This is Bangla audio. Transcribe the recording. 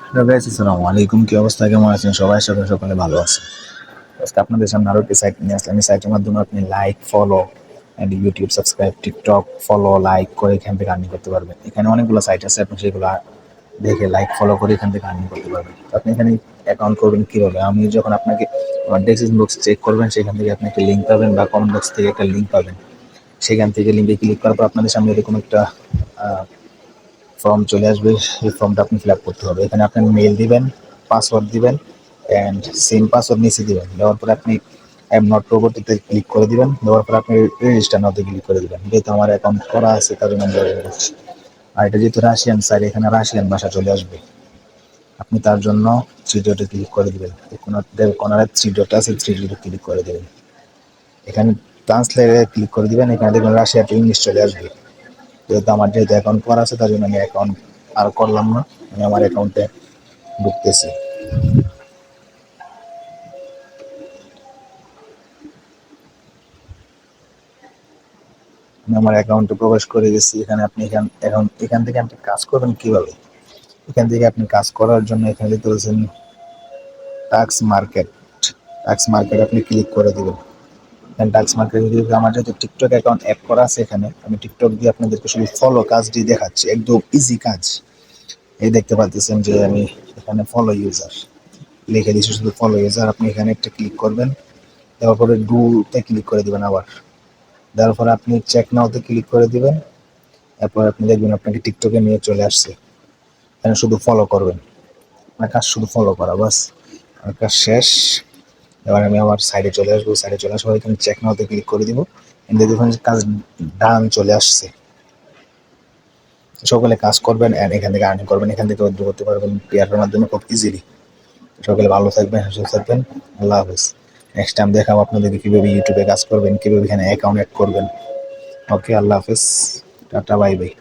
হ্যালো গাইস, আসসালামু আলাইকুম। কি অবস্থা, কেমন আছেন সবাই? আশা করি সকলে ভালো আছে। আজকে আপনাদের সামনে আরো একটি সাইট নিয়ে আসলাম। এই সাইটের মাধ্যমে আপনি like, follow and YouTube subscribe, TikTok follow, like করে এখান থেকে আর্নিং করতে পারবেন। এখানে অনেকগুলো সাইট আছে, আপনি সেগুলো দেখে লাইক ফলো করে এখান থেকে আর্নিং করতে পারবেন। তো আপনি এখানে অ্যাকাউন্ট করবেন কিভাবে? আমি যখন আপনাকে আমার ডেসক্রিপশন বক্স চেক করবেন, সেখান থেকে আপনি একটা লিঙ্ক পাবেন বা কমেন্ট বক্স থেকে একটা লিঙ্ক পাবেন। সেখান থেকে লিঙ্কে ক্লিক করার পর আপনাদের সামনে এরকম একটা ফর্ম চলে আসবে। সেই ফর্মটা আপনি ফিল আপ করতে হবে। এখানে আপনি মেল দিবেন, পাসওয়ার্ড দিবেন অ্যান্ড সেম পাসওয়ার্ড নিচে দিবেন। দেওয়ার পরে আপনি এম নট রোবটিতে ক্লিক করে দিবেন। দেওয়ার পরে আপনি রেজিস্টার নাওতে ক্লিক করে দিবেন। যেহেতু আমার অ্যাকাউন্ট করা আছে তার জন্য আমি লগ করছি। আর এটা যেহেতু রাশিয়ান সাইট, এখানে রাশিয়ান ভাষা চলে আসবে। আপনি তার জন্য থ্রি ডটে ক্লিক করে দিবেন। কোনারে থ্রি ডট আছে, থ্রি ডটে ক্লিক করে দেবেন। এখানে ট্রান্সলেটে ক্লিক করে দিবেন। এখানে দেখবেন রাশিয়া টু ইংলিশ চলে আসবে। যেহেতু অ্যাকাউন্ট করা আছে তার জন্য আমি অ্যাকাউন্ট আর করলাম না। আমি আমার অ্যাকাউন্টে ঢুকতেছি। আমি আমার অ্যাকাউন্টে প্রবেশ করে গেছি। এখানে আপনি এখন এখান থেকে আপনি কাজ করবেন কিভাবে? এখান থেকে আপনি কাজ করার জন্য এখানে দেখতে পাচ্ছেন টাক্স মার্কেট। টাক্স মার্কেট আপনি ক্লিক করে দিবেন। এখানে টাক্স মার্কেট যদি আমার যেহেতু টিকটক অ্যাকাউন্ট অ্যাড করা আছে, এখানে আমি টিকটক দিয়ে আপনাদেরকে শুধু ফলো কাজটি দেখাচ্ছি, একদম ইজি কাজ। এই দেখতে পাচ্ছেন যে আমি এখানে ফলো ইউজার লিখে দিচ্ছি, শুধু ফলো ইউজার। আপনি এখানে একটা ক্লিক করবেন। দেওয়ার পরে ডুতে ক্লিক করে দিবেন আবার। দেওয়ার পরে আপনি চেক নাওতে ক্লিক করে দিবেন। এরপর আপনি দেখবেন আপনাকে টিকটকে নিয়ে চলে আসছে। এখানে শুধু ফলো করবেন। আপনার কাজ শুধু ফলো করা, বাস। আমার কাজ শেষ। এবার আমি আমার সাইডে চলে আসবো। সাইডে চলে আসার পর এখানে চেক নাওতে ক্লিক করে দিব। দেখুন কাজ ডান চলে আসছে। সকলে কাজ করবেন অ্যান্ড এখান থেকে আর্নিং করবেন। এখান থেকে উইথড্র করতে পারবেন পেয়ারের মাধ্যমে খুব ইজিলি। সকলে ভালো থাকবেন, সুস্থ থাকবেন। আল্লাহ হাফেজ। নেক্সট টাইম দেখাবো আপনাদেরকে কীভাবে ইউটিউবে কাজ করবেন, কীভাবে এখানে অ্যাকাউন্ট অ্যাড করবেন। ওকে, আল্লাহ হাফেজ, টাটা, বাই বাই।